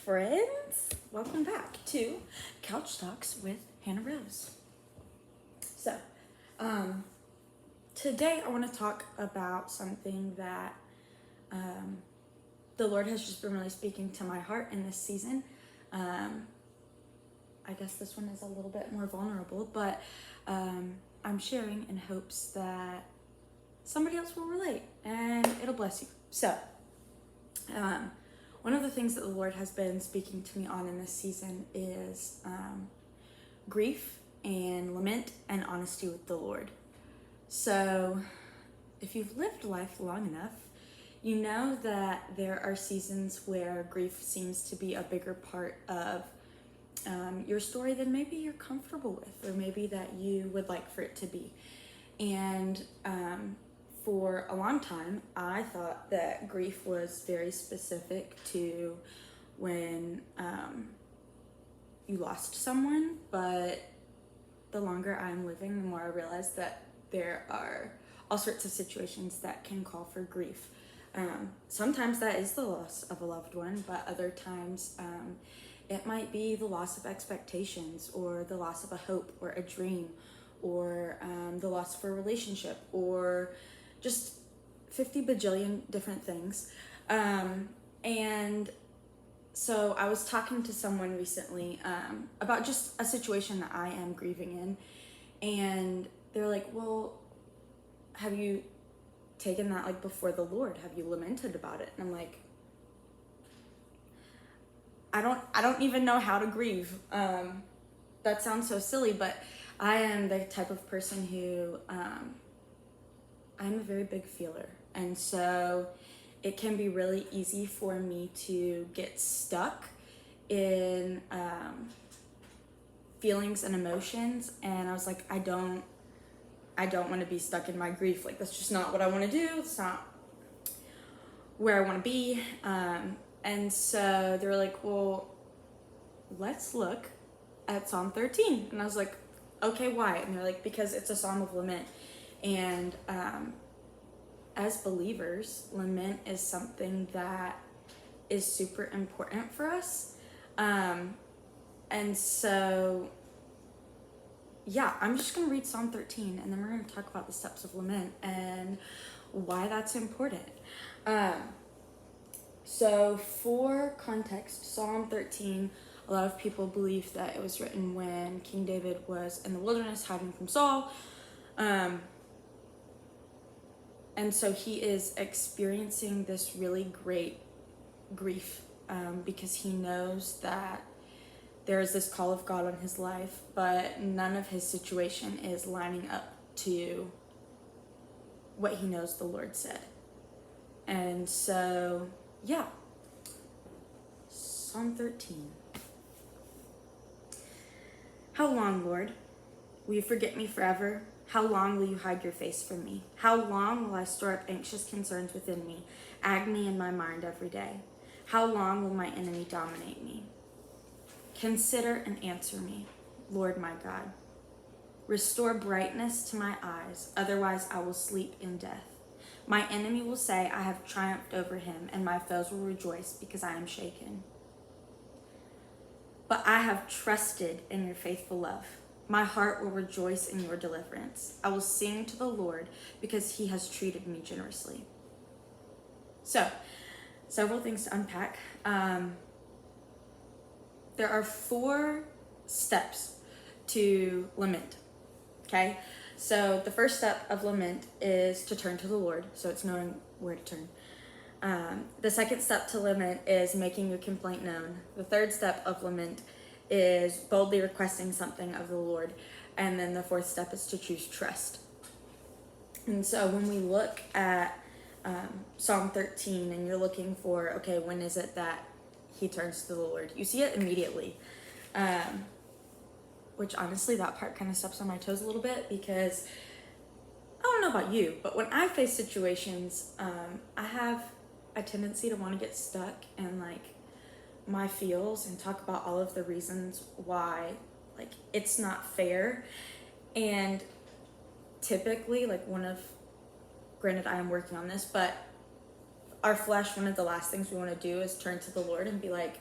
friends. Welcome back to Couch Talks with Hannah Rose. So, today I want to talk about something that the Lord has just been really speaking to my heart in this season. I guess this one is a little bit more vulnerable, but I'm sharing in hopes that somebody else will relate and it'll bless you. So, one of the things that the Lord has been speaking to me on in this season is grief and lament and honesty with the Lord. So, if you've lived life long enough, you know that there are seasons where grief seems to be a bigger part of your story than maybe you're comfortable with, or maybe that you would like for it to be. And for a long time, I thought that grief was very specific to when you lost someone, but the longer I'm living, the more I realize that there are all sorts of situations that can call for grief. Sometimes that is the loss of a loved one, but other times it might be the loss of expectations, or the loss of a hope or a dream, or the loss of a relationship, or just 50 bajillion different things. And so I was talking to someone recently about just a situation that I am grieving in, and they're like, well, have you taken that like before the Lord? Have you lamented about it? And I'm like, I don't even know how to grieve. That sounds so silly, but I am the type of person who I'm a very big feeler, and so it can be really easy for me to get stuck in feelings and emotions. And I was like, I don't want to be stuck in my grief. Like, that's just not what I want to do. It's not where I want to be. And so they were like, well, let's look at Psalm 13. And I was like, okay, why? And they're like, because it's a psalm of lament. And as believers, lament is something that is super important for us. And so, yeah, I'm just going to read Psalm 13, and then we're going to talk about the steps of lament and why that's important. So for context, Psalm 13, a lot of people believe that it was written when King David was in the wilderness hiding from Saul. And so he is experiencing this really great grief because he knows that there is this call of God on his life, but none of his situation is lining up to what he knows the Lord said. And so, yeah. Psalm 13. How long, Lord, will you forget me forever? How long will you hide your face from me? How long will I store up anxious concerns within me, agony in my mind every day? How long will my enemy dominate me? Consider and answer me, Lord my God. Restore brightness to my eyes, otherwise I will sleep in death. My enemy will say, I have triumphed over him, and my foes will rejoice because I am shaken. But I have trusted in your faithful love. My heart will rejoice in your deliverance. I will sing to the Lord because he has treated me generously. So, several things to unpack. There are 4 steps to lament, okay? So the first step of lament is to turn to the Lord. So it's knowing where to turn. The second step to lament is making your complaint known. The third step of lament is boldly requesting something of the Lord. And then the fourth step is to choose trust. And so when we look at Psalm 13 and you're looking for, okay, when is it that he turns to the Lord? You see it immediately. Which honestly, that part kind of steps on my toes a little bit, because I don't know about you, but when I face situations, I have a tendency to want to get stuck in like my feels and talk about all of the reasons why like it's not fair. And typically, like granted I am working on this, but our flesh, one of the last things we want to do is turn to the Lord and be like,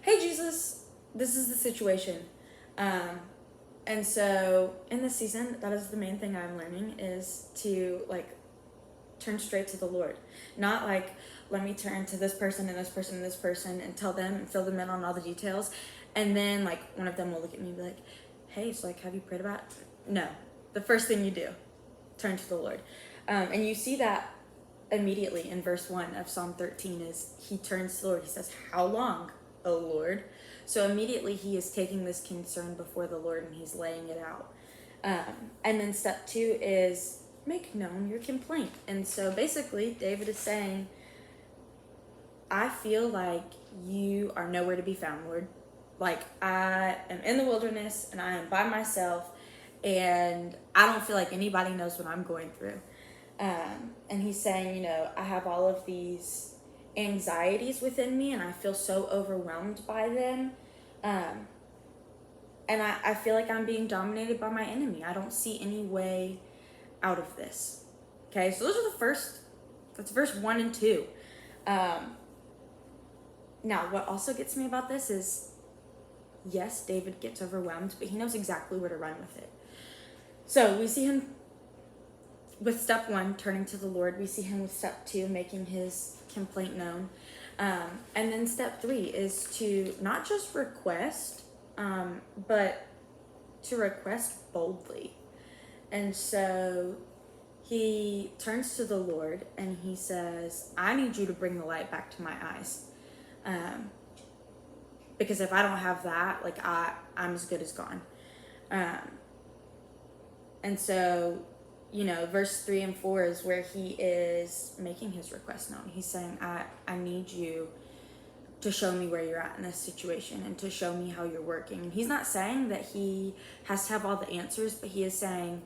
hey, Jesus, this is the situation. And so in this season, that is the main thing I'm learning, is to like turn straight to the Lord. Not like, let me turn to this person and this person and this person and tell them and fill them in on all the details. And then like one of them will look at me and be like, hey, so like, have you prayed about it? No. The first thing you do, turn to the Lord. And you see that immediately in verse 1 of Psalm 13 is he turns to the Lord. He says, how long, O Lord? So immediately he is taking this concern before the Lord and he's laying it out. And then step 2 is make known your complaint. And so basically David is saying, I feel like you are nowhere to be found, Lord. Like I am in the wilderness and I am by myself and I don't feel like anybody knows what I'm going through. And he's saying, you know, I have all of these anxieties within me and I feel so overwhelmed by them. And I feel like I'm being dominated by my enemy. I don't see any way out of this. Okay, so those are that's verse 1 and 2. Now, what also gets me about this is, yes, David gets overwhelmed, but he knows exactly where to run with it. So we see him with step 1, turning to the Lord. We see him with step 2, making his complaint known. And then step 3 is to not just request, but to request boldly. And so he turns to the Lord and he says, I need you to bring the light back to my eyes. Because if I don't have that, like I'm as good as gone. And so, you know, verse 3 and 4 is where he is making his request known. He's saying, I need you to show me where you're at in this situation and to show me how you're working. And he's not saying that he has to have all the answers, but he is saying,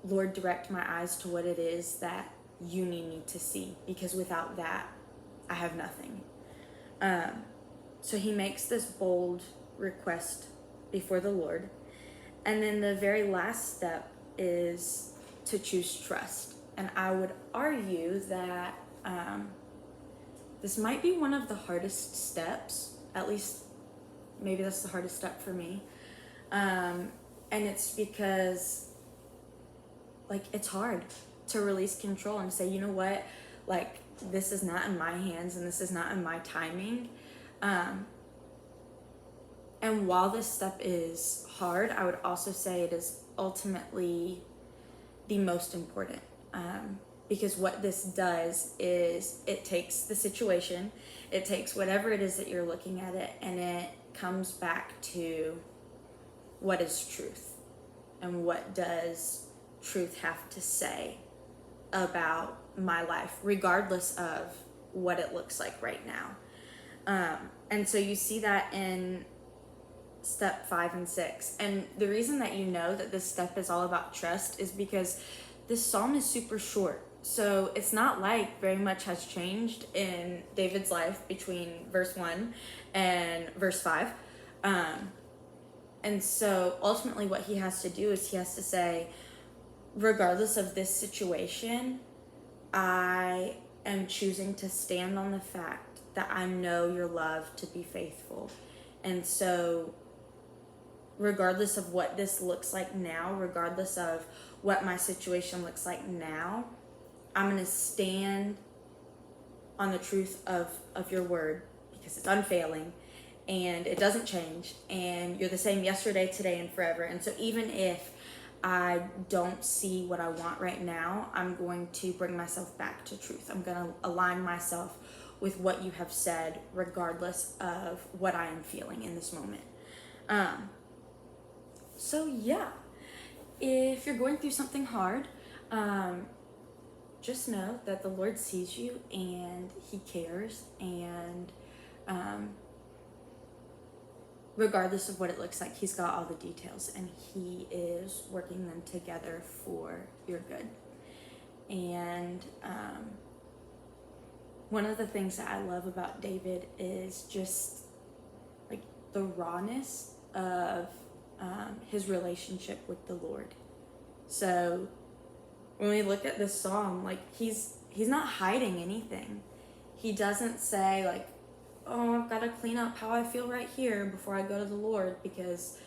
Lord, direct my eyes to what it is that you need me to see, because without that, I have nothing. So he makes this bold request before the Lord. And then the very last step is to choose trust. And I would argue that this might be one of the hardest steps, at least maybe that's the hardest step for me. And it's because like it's hard to release control and say, you know what, like this is not in my hands and this is not in my timing. And while this step is hard, I would also say it is ultimately the most important. Because what this does is it takes the situation, it takes whatever it is that you're looking at it, and it comes back to what is truth and what does truth have to say about my life, regardless of what it looks like right now. And so you see that in step 5 and 6. And the reason that you know that this step is all about trust is because this psalm is super short. So it's not like very much has changed in David's life between verse 1 and verse 5. And so ultimately what he has to do is he has to say, regardless of this situation, I am choosing to stand on the fact that I know your love to be faithful. And so regardless of what this looks like now, regardless of what my situation looks like now, I'm going to stand on the truth of your word because it's unfailing and it doesn't change, and you're the same yesterday, today, and forever. And so even if I don't see what I want right now, I'm going to bring myself back to truth. I'm going to align myself with what you have said, regardless of what I am feeling in this moment. So yeah, if you're going through something hard, just know that the Lord sees you and he cares, and regardless of what it looks like, he's got all the details and he is working them together for your good. And one of the things that I love about David is just like the rawness of his relationship with the Lord. So when we look at this psalm, like he's not hiding anything. He doesn't say like, oh, I've got to clean up how I feel right here before I go to the Lord, because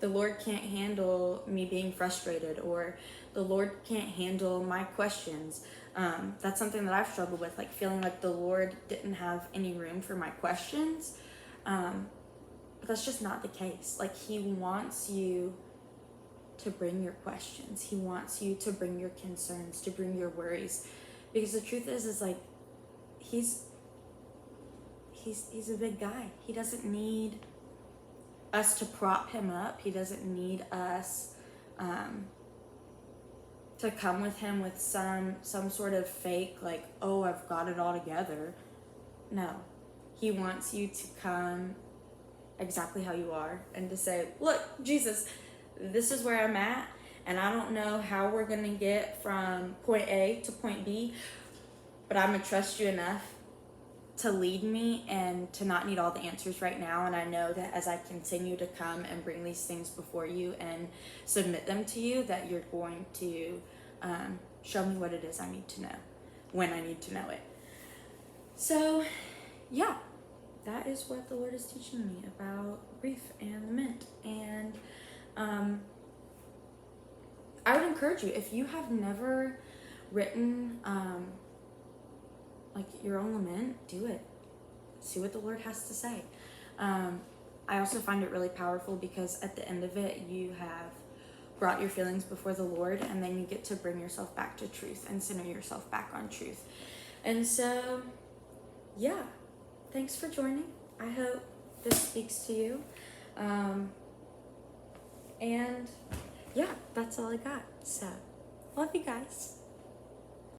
the Lord can't handle me being frustrated, or the Lord can't handle my questions. That's something that I've struggled with, like feeling like the Lord didn't have any room for my questions. But that's just not the case. Like, he wants you to bring your questions. He wants you to bring your concerns, to bring your worries. Because the truth is like, he's a big guy. He doesn't need us to prop him up. He doesn't need us to come with him with some sort of fake, like, oh, I've got it all together. No. He wants you to come exactly how you are, and to say, look, Jesus, this is where I'm at, and I don't know how we're gonna get from point A to point B, but I'm gonna trust you enough to lead me and to not need all the answers right now. And I know that as I continue to come and bring these things before you and submit them to you, that you're going to show me what it is I need to know when I need to know it. So yeah, that is what the Lord is teaching me about grief and lament. And I would encourage you, if you have never written like your own lament, do it. See what the Lord has to say. I also find it really powerful because at the end of it, you have brought your feelings before the Lord, and then you get to bring yourself back to truth and center yourself back on truth. And so, yeah, thanks for joining. I hope this speaks to you. And yeah, that's all I got. So, love you guys.